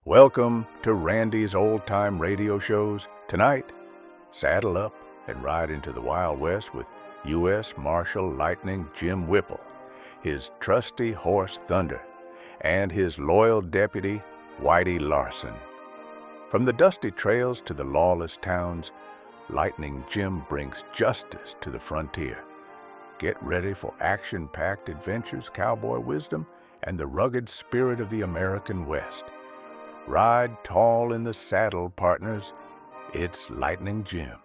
Welcome to Randy's Old Time Radio Shows. Tonight, saddle up and ride into the Wild West with U.S. Marshal Lightning Jim Whipple, his trusty horse Thunder, and his loyal deputy Whitey Larson. From the dusty trails to the lawless towns, Lightning Jim brings justice to the frontier. Get ready for action-packed adventures, cowboy wisdom, and the rugged spirit of the American West. Ride tall in the saddle, partners. It's Lightning Jim.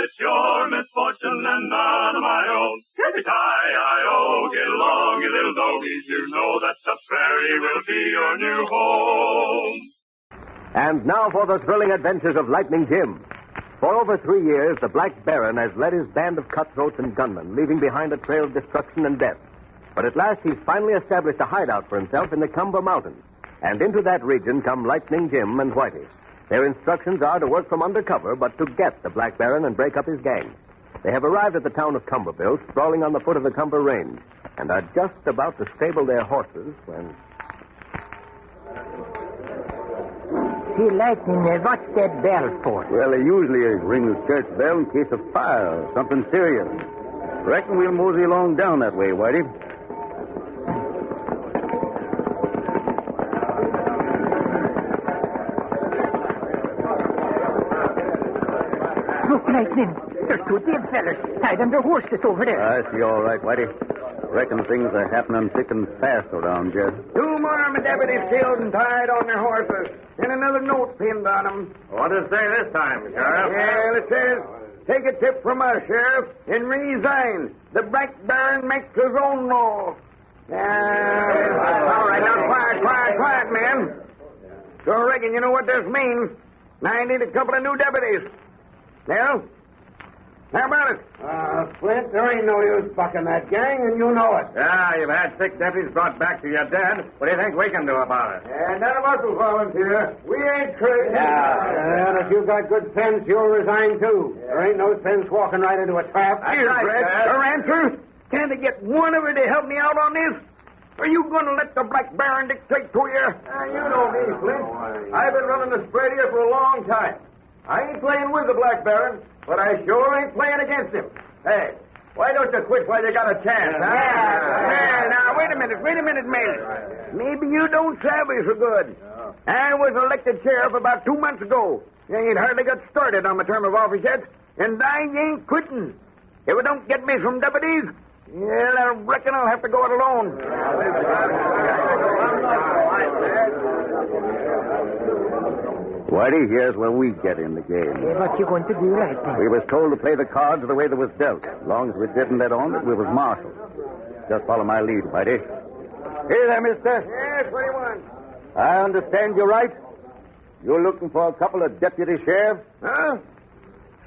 It's your misfortune and none of my own. Hi-I-O, get along, you little doggies. You know that the prairie will be your new home. And now for the thrilling adventures of Lightning Jim. For over 3 years, the Black Baron has led his band of cutthroats and gunmen, leaving behind a trail of destruction and death. But at last, he's finally established a hideout for himself in the Cumber Mountains. And into that region come Lightning Jim and Whitey. Their instructions are to work from undercover, but to get the Black Baron and break up his gang. They have arrived at the town of Cumberville, sprawling on the foot of the Cumber Range, and are just about to stable their horses when... See, Lightning, what's that bell for? Well, they usually ring the church bell in case of fire or something serious. Reckon we'll mosey along down that way, Whitey. Look, Lightning, there's two dead fellas tied under horses over there. I see all right, Whitey. Reckon things are happening thick and fast around here. 2 more of my deputies killed and tied on their horses, and another note pinned on them. What does it say this time, Sheriff? Well, it says, take a tip from us, Sheriff, and resign. The Black Baron makes his own law. All right, now quiet, man. So I reckon you know what this means. I need a couple of new deputies. Well, how about it? Flint, there ain't no use bucking that gang, and you know it. Yeah, you've had 6 deputies brought back to your dead. What do you think we can do about it? And none of us will volunteer. We ain't crazy. Yeah. And if you've got good sense, you'll resign, too. There ain't no sense walking right into a trap. Here, Brad, her answer. Can't I get one of you to help me out on this? Are you going to let the Black Baron dictate to you? You know me, Flint. I've been running the spread here for a long time. I ain't playing with the Black Baron, but I sure ain't playing against him. Hey, why don't you quit while you got a chance, huh? Now, wait a minute, man. Maybe you don't savvy so good. I was elected sheriff about 2 months ago. I ain't hardly got started on my term of office yet, and I ain't quitting. If it don't get me some deputies, well, I reckon I'll have to go it alone. Whitey, here's where we get in the game. What you going to do, Lightning? We was told to play the cards the way they was dealt. As long as we didn't let on that we was marshals. Just follow my lead, Whitey. Here there, mister. Yes, what do you want? I understand you're right. You're looking for a couple of deputy sheriffs? Huh?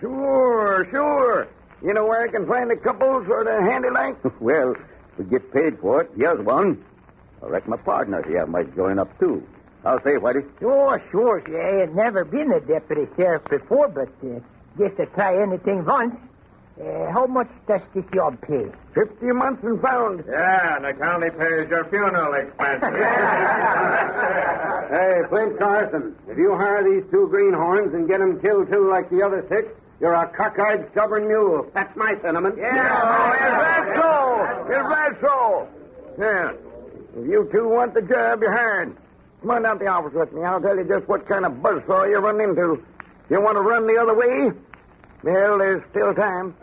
Sure. You know where I can find a couple sort of handy like? Well, we get paid for it. Here's one. I reckon my partner here might join up, too. I'll say, Whitey. Oh, sure. I ain't never been a deputy sheriff before, but guess I try anything once. How much does this job pay? 50 a month and found. Yeah, and the county pays your funeral expenses. Hey, Flint Carson, if you hire these 2 greenhorns and get them killed, too, like the other 6, you're a cockeyed, stubborn mule. That's my sentiment. Is that so? Yeah. If you 2 want the job, you're hired. Come on down to the office with me. I'll tell you just what kind of buzzsaw you run into. If you want to run the other way, well, there's still time.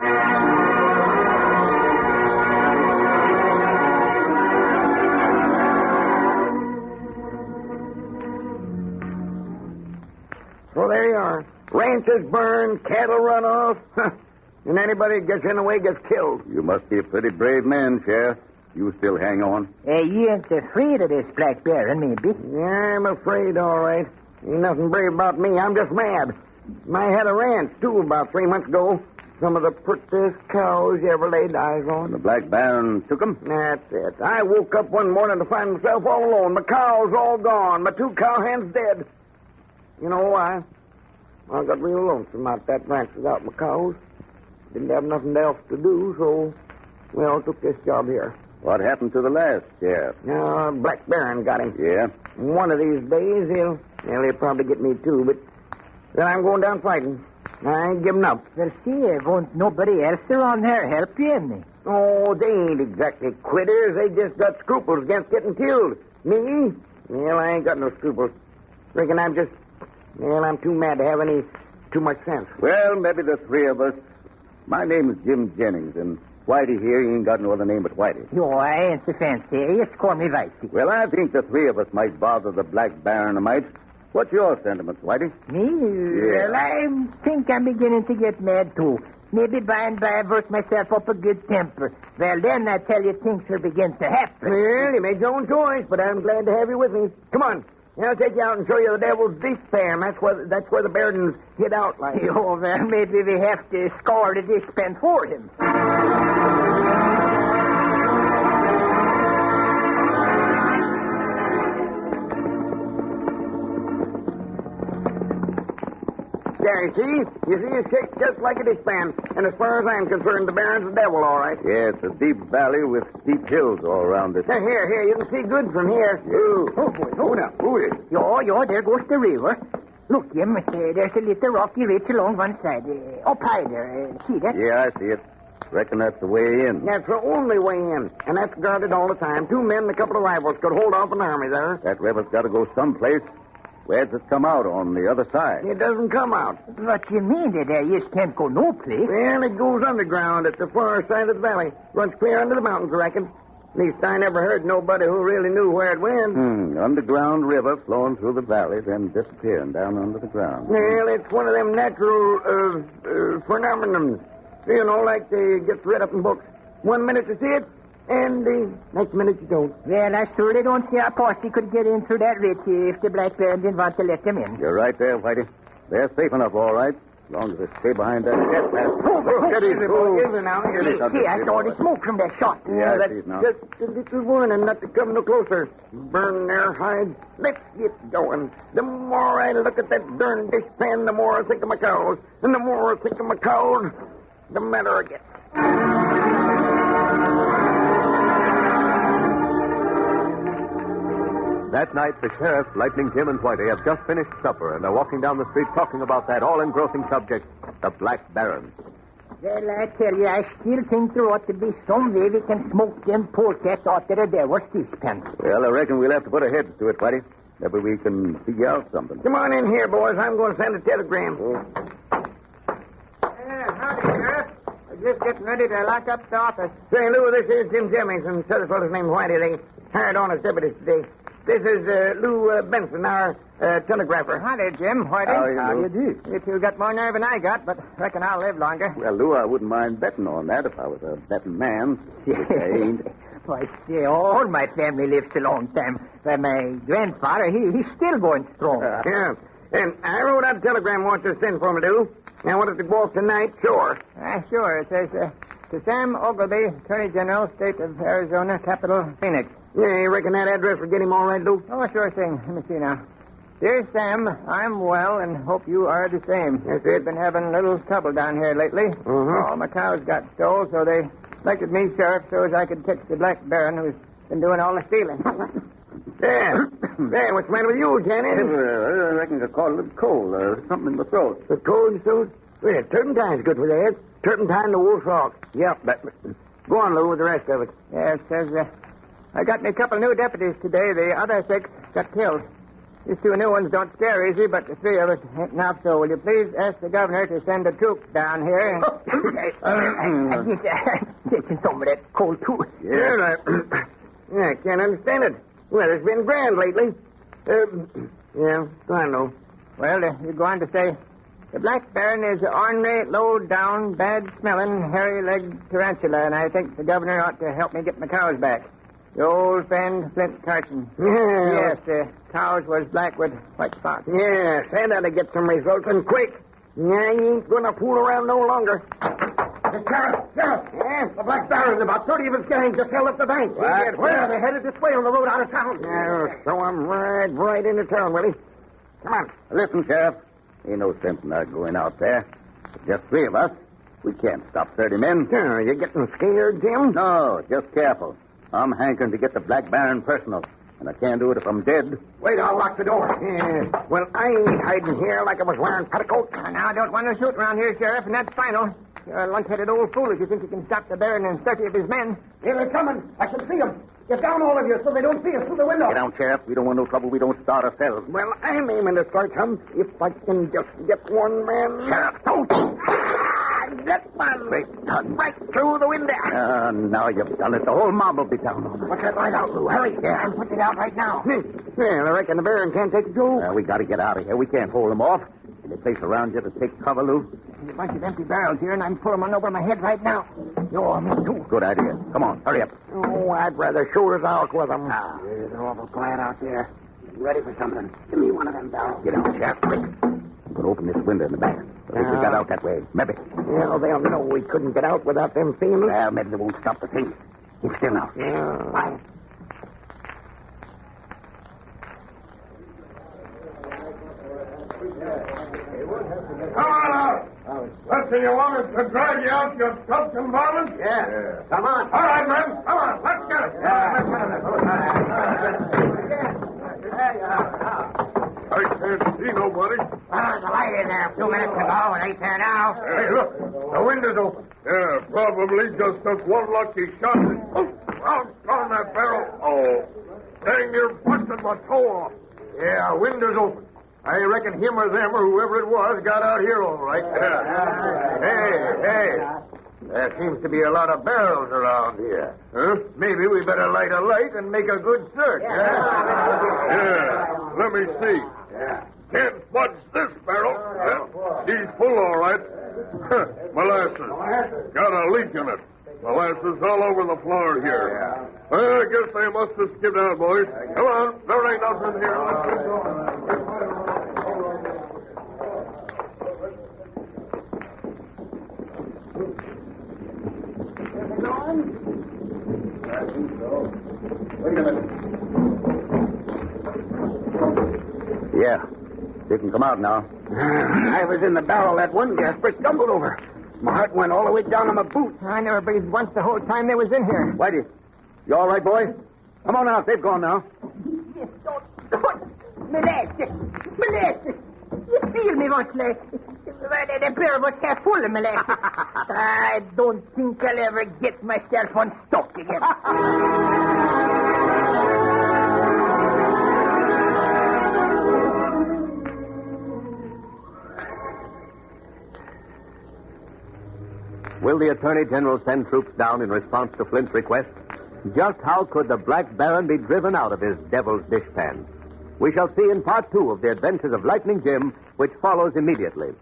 So there you are. Ranches burned, cattle run off. And anybody who gets in the way gets killed. You must be a pretty brave man, Sheriff. You still hang on? You ain't afraid of this Black Baron, maybe? Yeah, I'm afraid, all right. Ain't nothing brave about me. I'm just mad. I had a ranch, too, about 3 months ago. Some of the prettiest cows you ever laid eyes on. The Black Baron took 'em? That's it. I woke up one morning to find myself all alone. My cows all gone. My 2 cowhands dead. You know why? I got real lonesome out that ranch without my cows. Didn't have nothing else to do, so, well, took this job here. What happened to the last sheriff? Black Baron got him. Yeah? One of these days, he'll probably get me, too, but then I'm going down fighting. I ain't giving up. Well, see, won't nobody else around here help you any? Oh, they ain't exactly quitters. They just got scruples against getting killed. Me? Well, I ain't got no scruples. Reckon I'm too mad to have any too much sense. Well, maybe the 3 of us. My name is Jim Jennings, and Whitey here, he ain't got no other name but Whitey. Yo, I ain't so fancy. Just call me Whitey. Well, I think the 3 of us might bother the Black Baron a mite. What's your sentiments, Whitey? Me? Yeah. Well, I think I'm beginning to get mad, too. Maybe by and by I work myself up a good temper. Well, then I tell you things will begin to happen. Well, you made your own choice, but I'm glad to have you with me. Come on. I'll take you out and show you the devil's Dishpan. That's where the Barons hid out like. Oh, well, maybe we have to scour the Dishpan for him. There, you see it's shaped just like a dishpan. And as far as I'm concerned, the Baron's the devil, all right. Yeah, it's a deep valley with steep hills all around it. Here, you can see good from here. Ooh. Oh, boy, Oh, now, who is? Yo, there goes the river. Look, Jim, there's a little rocky ridge along one side. Up high there. See that? Yeah, I see it. Reckon that's the way in. That's the only way in, and that's guarded all the time. 2 men and a couple of rifles could hold off an army there. That river's got to go someplace. Where's it come out? On the other side? It doesn't come out. What you mean that you just can't go no place? Well, it goes underground at the far side of the valley. Runs clear under the mountains, I reckon. At least I never heard nobody who really knew where it went. Underground river flowing through the valley, then disappearing down under the ground. Well, it's one of them natural phenomenons. You know, like they get read up in books. 1 minute to see it, and the next minute you don't. Well, I surely don't see how Posse could get in through that ridge if the Black Baron didn't want to let them in. You're right there, Whitey. They're safe enough, all right, as long as they stay behind that jet path. Steady, boy. Easy now. See, I saw the smoke from that shot. Yeah, I that's see it now. just a little warning not to come no closer. Burn their hides. Let's get going. The more I look at that darn dishpan, the more I think of my cows. And the more I think of my cows, the madder I get. That night, the sheriff, Lightning Jim, and Whitey have just finished supper and are walking down the street talking about that all-engrossing subject, the Black Baron. Well, I tell you, I still think there ought to be some way we can smoke them polecats out there at devil's Dishpan. Well, I reckon we'll have to put our heads to it, Whitey. Maybe we can figure out something. Come on in here, boys. I'm going to send a telegram. Howdy, Sheriff. We're just getting ready to lock up the office. Say, Lou, this is Jim Jennings and this other fellow's named Whitey. They hired on as deputies today. This is Lou Benson, our telegrapher. Howdy, Jim. Whitey. How you do? You two got more nerve than I got, but reckon I'll live longer. Well, Lou, I wouldn't mind betting on that if I was a betting man. Which I ain't. Why, see, all my family lives a long time. But my grandfather, he's still going strong. Yeah. And I wrote out a telegram once to send for me, Lou. I wanted to go off tonight, sure. Sure. It says, to Sam Ogilvy, Attorney General, State of Arizona, Capital, Phoenix. Yeah, you reckon that address will get him all right, Lou? Oh, sure thing. Let me see now. Dear Sam, I'm well and hope you are the same. That's We've it. been having a little trouble down here lately. All my cows got stole, so they elected me sheriff so as I could catch the Black Baron who's been doing all the stealing. Yeah. Hey, what's the matter with you, Janet? I reckon I caught a little cold. Something in my throat. The cold and so? Well, turpentine's good for that. Turpentine the wolf's hawk. Yep. Go on, Lou, with the rest of it. Yeah, it says, I got me a couple new deputies today. The other 6 got killed. These 2 new ones don't scare easy, but the 3 of us ain't enough, so will you please ask the governor to send a troop down here? I get taking some of that cold, too. Yeah, I can't understand it. Well, it's been grand lately. Yeah, go on, Lou. Well, you're going to say, the Black Baron is an ornery, low-down, bad-smelling, hairy-legged tarantula, and I think the governor ought to help me get my cows back. The old friend, Flint Carson. Yeah. Yes, the cows was black with white spots. Yeah, say that'll get some results, and quick. Yeah, you ain't going to fool around no longer. Sheriff! Yeah? The Black Baron, about 30 of his gang just held up the bank. What? Where? They're headed this way on the road out of town. Yeah, so I'm right into town, Willie. Come on. Listen, Sheriff. Ain't no sense in our going out there. Just 3 of us. We can't stop 30 men. Are you getting scared, Jim? No, just careful. I'm hankering to get the Black Baron personal, and I can't do it if I'm dead. Wait, I'll lock the door. Yeah. Well, I ain't hiding here like I was wearing petticoats. Now, I don't want to shoot around here, Sheriff, and that's final. You're a lunch-headed old fool if you think you can stop the Baron and 30 of his men. Here they're coming. I can see them. Get down, all of you, so they don't see us through the window. Get down, Sheriff. We don't want no trouble. We don't start ourselves. Well, I'm aiming to strike him if I can just get one man. Sheriff, don't! Get one. Great gun. Right through the window. Now you've done it. The whole mob will be down. What's that light out, Lou? Hurry. Yeah, I'm putting it out right now. Well, I reckon the Baron can't take it, Joe. We got to get out of here. We can't hold them off. Any place around here to take cover, Lou? There's a bunch of empty barrels here, and I'm pulling one over my head right now. Yo, me too. Good idea. Come on, hurry up. Oh, I'd rather shoot us out with them. It's awful quiet out there. Ready for something. Give me one of them barrels. Get out, Sheriff, quick. I'm going to open this window in the back. So if we got out that way, maybe. Yeah, they'll know we couldn't get out without them seeing us. Well, maybe they won't stop to think. Keep still now. Yeah. Come on out. Listen, you want us to drag you out, you scubs and varmints? Yeah. Come on. All right, men. Come on. Let's get it. I can't see nobody. There's a light in there a few minutes ago. It ain't there now. Hey, look. The window's open. Yeah, probably just took one lucky shot. Out on that barrel. Oh, dang, you're busting my toe off. Yeah, window's open. I reckon him or them or whoever it was got out here all right. Hey. There seems to be a lot of barrels around here. Huh? Maybe we better light a light and make a good search. Yeah, let me see. Can't fudge this barrel. He's full, all right. Molasses. Got a leak in it. Molasses all over the floor here. I guess they must have skipped out, boys. Come on. There ain't nothing here. Let's get going. Wait a minute. Yeah. They can come out now. I was in the barrel that one Jasper stumbled over. My heart went all the way down to my boot. I never breathed once the whole time they was in here. Whitey, you all right, boy? Come on out. They've gone now. Yes, don't. Molasses. You feel me, Watsley? The barrel was half full of molasses. I don't think I'll ever get myself unstuck again. Will the Attorney General send troops down in response to Flint's request? Just how could the Black Baron be driven out of his devil's dishpan? We shall see in part 2 of the adventures of Lightning Jim, which follows immediately.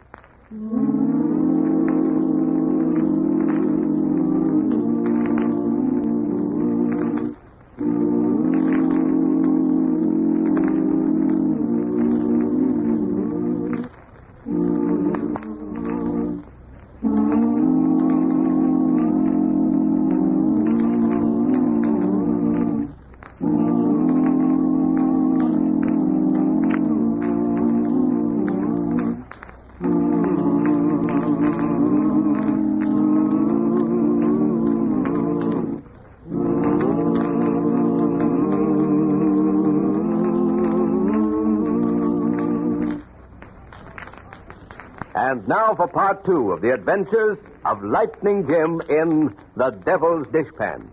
And now for part 2 of the adventures of Lightning Jim in The Devil's Dishpan.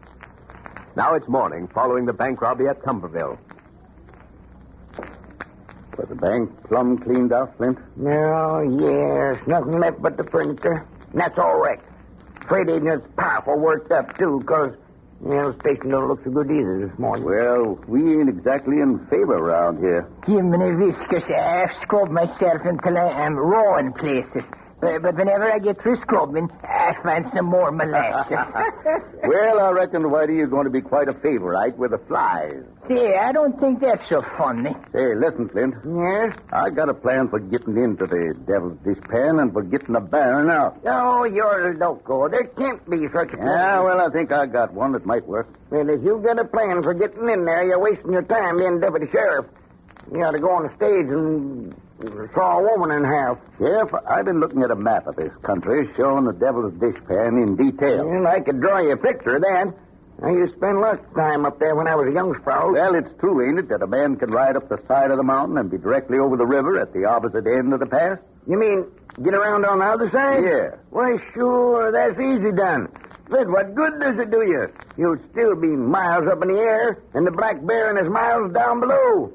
Now it's morning, following the bank robbery at Cumberville. Was the bank plumb cleaned out, Flint? No, yes, nothing left but the furniture. And that's all right. Freight agent's powerful worked up, too, because, the station don't look so good either this morning. Well, we ain't exactly in favor around here. Give me a whiskers. I've scrubbed myself until I am raw in places. But whenever I get through scrubbing, I find some more molasses. Well, I reckon, Whitey, you're going to be quite a favorite with the flies. See, I don't think that's so funny. Hey, listen, Flint. Yes? I got a plan for getting into the Devil's Dishpan and for getting the Baron out. Oh, you're loco. There can't be such a thing. Yeah, well, I think I got one that might work. Well, if you got a plan for getting in there, you're wasting your time being deputy sheriff. You ought to go on the stage and saw a woman in half. Sheriff, I've been looking at a map of this country showing the Devil's Dishpan in detail. Well, I could draw you a picture of that. I used to spend lots of time up there when I was a young sprout. Well, it's true, ain't it, that a man can ride up the side of the mountain and be directly over the river at the opposite end of the pass? You mean get around on the other side? Yeah. Why, sure, that's easy done. But what good does it do you? You'll still be miles up in the air, and the Black Baron is miles down below.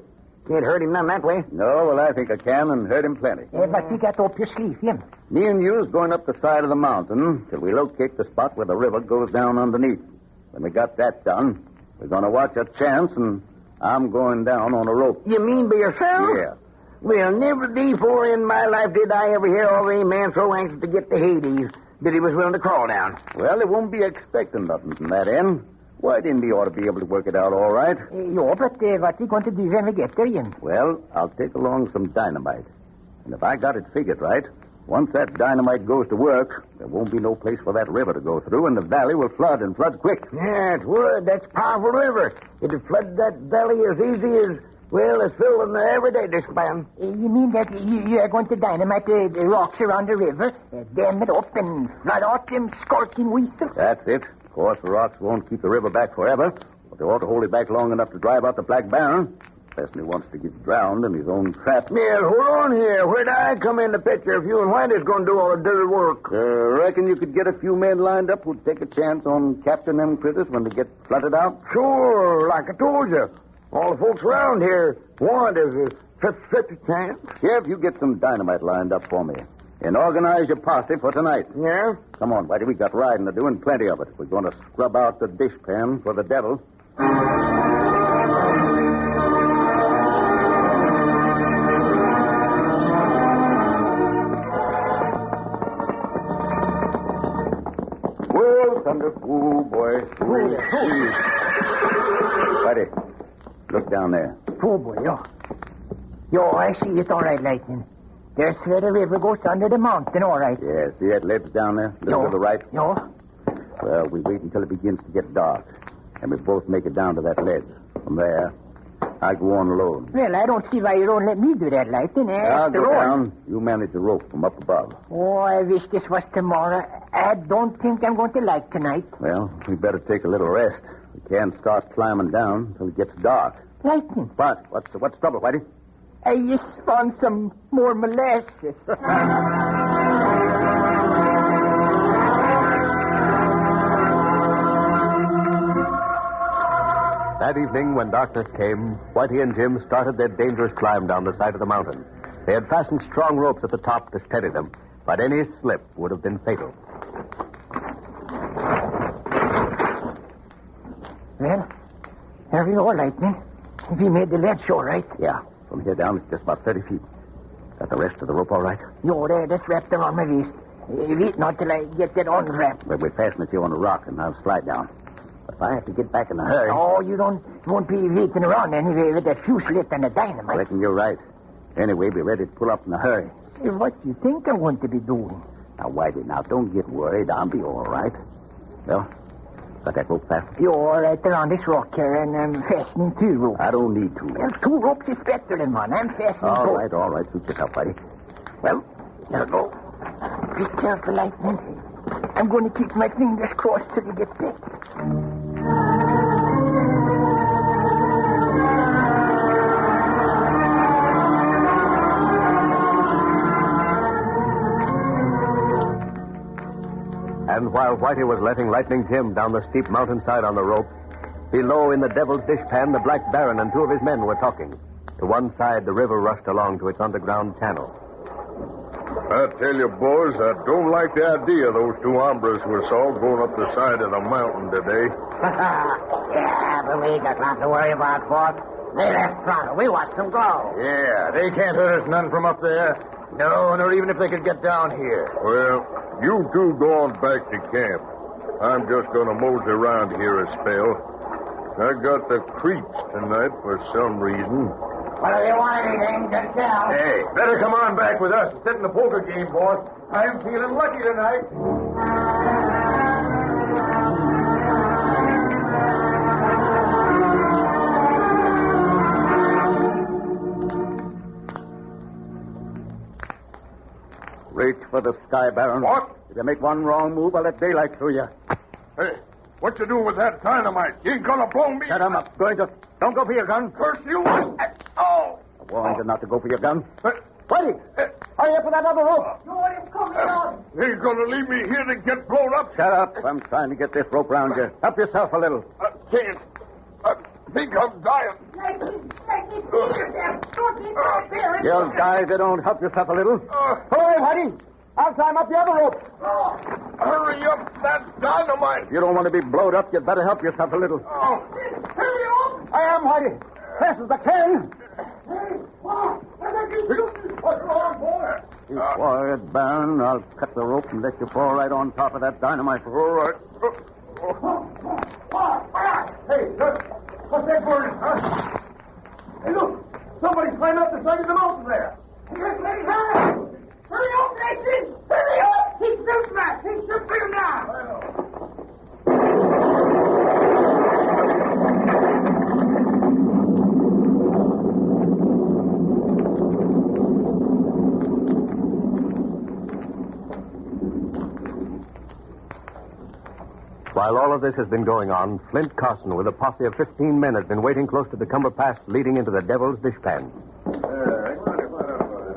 Can't hurt him none that way. No, well, I think I can and hurt him plenty. But you got up your sleeve, him. Me and you's going up the side of the mountain till we locate the spot where the river goes down underneath. When we got that done, we're going to watch our chance, and I'm going down on a rope. You mean by yourself? Yeah. Well, never before in my life did I ever hear of a man so anxious to get to Hades that he was willing to crawl down. Well, it won't be expecting nothing from that end. Why didn't he ought to be able to work it out all right? Yeah, but what are you going to do when we get there, Ian? Well, I'll take along some dynamite. And if I got it figured right, once that dynamite goes to work, there won't be no place for that river to go through, and the valley will flood and flood quick. Yeah, it would. That's a powerful river. It'd flood that valley as easy as, well, as filling the everyday dishpan. You mean that you are going to dynamite the rocks around the river, dam it up, and flood out them skulking weasels? That's it. Of course, the rocks won't keep the river back forever, but they ought to hold it back long enough to drive out the Black Baron. Especially wants to get drowned in his own trap. Well, hold on here. Where'd I come in the picture if you and Whitey's going to do all the dirty work? Reckon you could get a few men lined up who'd take a chance on capturing them critters when they get flooded out? Sure, like I told you. All the folks around here want is a 50-50 chance. Sheriff, you get some dynamite lined up for me. And organize your posse for tonight. Yeah? Come on, Whitey. We got riding to do and plenty of it. We're going to scrub out the dishpan for the devil. Whoa, thunder. Ooh, boy. Ooh, Whitey, look down there. Oh, boy, Yo, I see it all right, Lightning. There's where the river goes under the mountain, all right. Yeah, see that ledge down there? A little to the right? Yo. Well, we wait until it begins to get dark, and we both make it down to that ledge. From there, I go on alone. Well, I don't see why you don't let me do that, Lightning. I'll go down. You manage the rope from up above. Oh, I wish this was tomorrow. I don't think I'm going to like tonight. Well, we better take a little rest. We can't start climbing down until it gets dark. Lightning. What? What's trouble, Whitey? I just found some more molasses. That evening, when darkness came, Whitey and Jim started their dangerous climb down the side of the mountain. They had fastened strong ropes at the top to steady them, but any slip would have been fatal. Well, there we are, Lightning. We made the ledge all right. Yeah. From here down, it's just about 30 feet. Got the rest of the rope all right? Yo, there, that's wrapped around my waist. Wait not till I get that unwrapped. Well, we fasten it here on a rock, and I'll slide down. But if I have to get back in a hurry... Oh, you won't be waiting around anyway with that fuse lit and the dynamite. I reckon you're right. Anyway, be ready to pull up in a hurry. What do you think I'm going to be doing? Now, Whitey, now, don't get worried. I'll be all right. Well, got that rope fastened? You're all right around this rock here, and I'm fastening 2 ropes. I don't need 2. Well, 2 ropes is better than 1. I'm fastening both. All right. Suit yourself, Whitey. Well, here we go. Be careful, Lightning. I'm going to keep my fingers crossed till you get back. And while Whitey was letting Lightning Jim down the steep mountainside on the rope, below in the Devil's Dishpan, the Black Baron and 2 of his men were talking. To one side, the river rushed along to its underground channel. I tell you, boys, I don't like the idea those 2 hombres we saw going up the side of the mountain today. Yeah, but we got nothing to worry about, boss. They left front. We watched them go. Yeah, they can't hurt us none from up there. No, nor even if they could get down here. Well, you two go on back to camp. I'm just going to mosey around here a spell. I got the creeps tonight for some reason. What are you whining, Angel? Tell. Hey, better come on back with us and sit in the poker game, boss. I'm feeling lucky tonight. Reach for the sky, Baron. What? If you make one wrong move, I'll let daylight through you. Hey, what you doing with that dynamite? You ain't going to blow me. Shut him up. Don't go for your gun. Curse you. Oh! I warned you not to go for your gun. Uh, Whitey, hurry up with that other rope. You ain't going to leave me here to get blown up. Shut up. I'm trying to get this rope round you. Help yourself a little. I can't. I think I'm dying. You guys, you don't help yourself a little. Pull away, Whitey. I'll climb up the other rope. Hurry up. That's dynamite. If you don't want to be blowed up, you'd better help yourself a little. Oh. I am, Whitey. Fast as I can. Keep quiet, Baron. I'll cut the rope and let you fall right on top of that dynamite. All right. Hey, look. What's that burning, huh? Hey, look. Somebody's climbing up the side of the mountain there. Hurry up, Nathan! Hurry up! He's shooting us! He's shooting now! While all of this has been going on, Flint Carson with a posse of 15 men has been waiting close to the Cumber Pass leading into the Devil's Dishpan.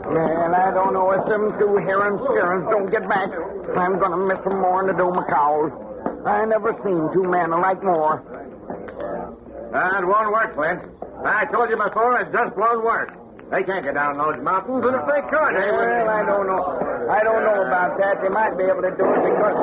Well, I don't know if them two heron scarens don't get back. I'm going to miss them more than the Dome of Cows. I never seen two men alike more. That won't work, Flint. I told you before, it just won't work. They can't get down those mountains, and if they could, they would... Well, I don't know. I don't know about that. They might be able to do it because...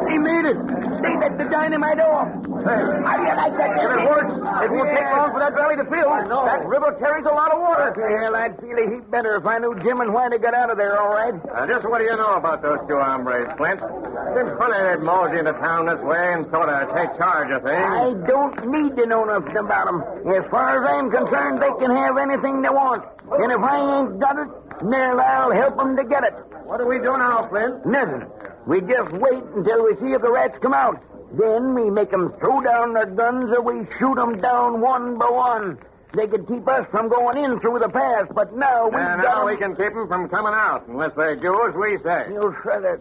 He made it. They let the dynamite off. How do you like that? If it works, it won't take long for that valley to fill. That river carries a lot of water. Well, I'd feel a heap better if I knew Jim and Whitey got out of there all right. Just what do you know about those two hombres, Flint? It's funny they'd mosey into town this way and sort of take charge of things. I don't need to know nothing about them. As far as I'm concerned, they can have anything they want. And if I ain't got it, then I'll help them to get it. What do we do now, Flint? Nothing. We just wait until we see if the rats come out. Then we make them throw down their guns or we shoot them down one by one. They could keep us from going in through the pass, but now we got... Now we can keep them from coming out, unless they do as we say. You said it.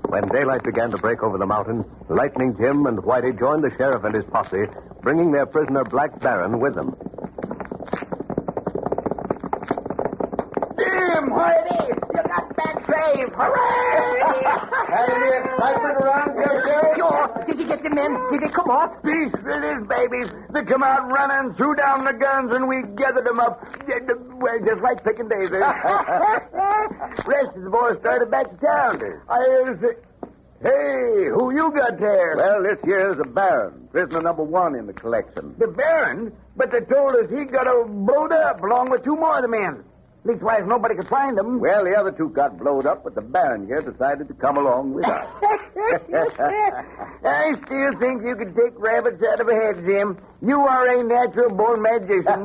When daylight began to break over the mountain, Lightning Jim and Whitey joined the sheriff and his posse, bringing their prisoner Black Baron with them. Jim, Whitey, you got that save. Hooray! Any excitement around here, Sheriff? Sure. Did you get the men? Did they come off? Peace with his babies. They come out running, threw down the guns, and we gathered them up. Well, just like picking daisies. Rest of the boys started back to town. Hey, who you got there? Well, this year's the Baron, prisoner number 1 in the collection. The Baron? But they told us he got blowed up along with 2 more of the men. Leastwise, nobody could find them. Well, the other 2 got blowed up, but the Baron here decided to come along with us. I still think you could take rabbits out of a hat, Jim. You are a natural born magician.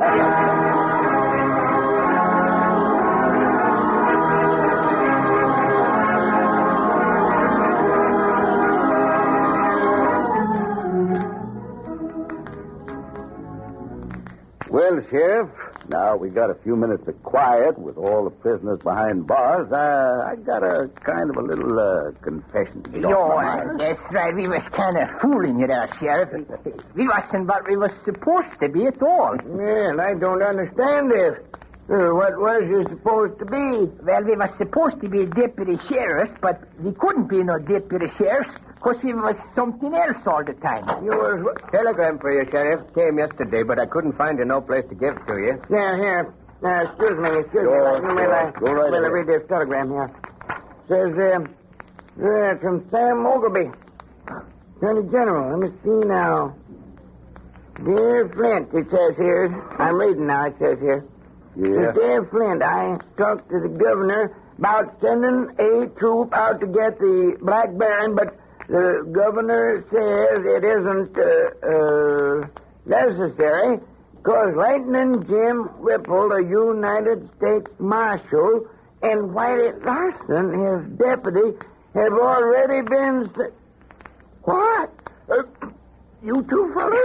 Well, Sheriff, now we got a few minutes of quiet with all the prisoners behind bars. I got a kind of a little confession to make. That's right. We was kind of fooling you there, Sheriff. We wasn't what we was supposed to be at all. Well, I don't understand this. What was you supposed to be? Well, we was supposed to be deputy sheriffs, but we couldn't be no deputy sheriffs Because we was something else all the time. Telegram for you, Sheriff. Came yesterday, but I couldn't find no place to give it to you. Yeah, here. Excuse me. Go right ahead. Read this telegram here. Says, from Sam Ogilvy, Attorney General. Let me see now. Dear Flint, it says here. I'm reading now, it says here. Yeah. Dear Flint, I talked to the governor about sending a troop out to get the Black Baron, but the governor says it isn't necessary because Lightning Jim Whipple, the United States Marshal, and Whitey Larson, his deputy, have already been... What? You two fellas?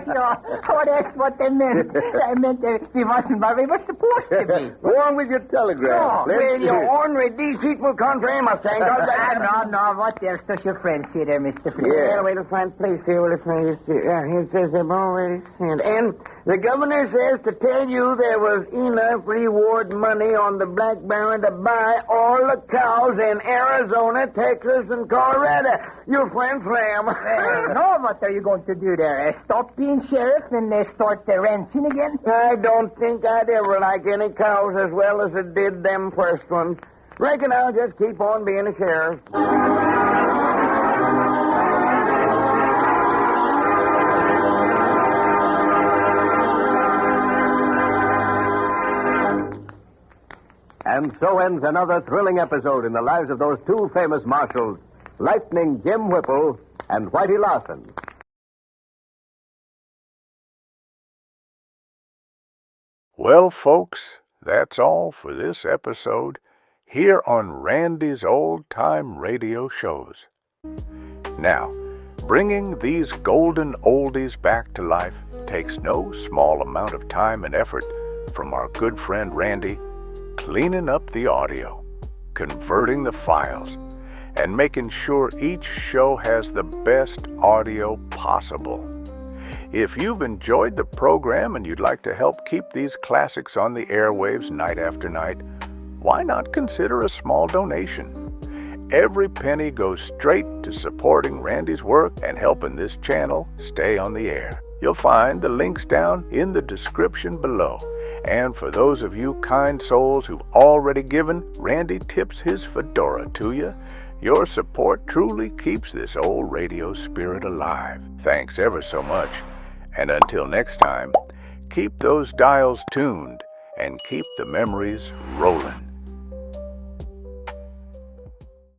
Yeah. Oh, that's what they meant. I meant that we wasn't where we were supposed to be. Go on with your telegram. No, well, you ornery, deceitful country, must thank God. No. What else does your friend see there, Mr. Flint? Yeah, wait till find place here. Well, if I just see. Yeah, here it says they've already sent. And the governor says to tell you there was enough reward money on the Black Baron to buy all the cows in Arizona, Texas, and Colorado. Your friend Slam. No, what are you going to do there? Stop being sheriff and start ranching again? I don't think I'd ever like any cows as well as I did them first ones. Reckon I'll just keep on being a sheriff. And so ends another thrilling episode in the lives of those two famous marshals, Lightning Jim Whipple and Whitey Larson. Well, folks, that's all for this episode here on Randy's Old Time Radio Shows. Now, bringing these golden oldies back to life takes no small amount of time and effort from our good friend Randy, cleaning up the audio, converting the files, and making sure each show has the best audio possible. If you've enjoyed the program and you'd like to help keep these classics on the airwaves night after night, why not consider a small donation? Every penny goes straight to supporting Randy's work and helping this channel stay on the air. You'll find the links down in the description below. And for those of you kind souls who've already given, Randy tips his fedora to you. Your support truly keeps this old radio spirit alive. Thanks ever so much. And until next time, keep those dials tuned and keep the memories rolling.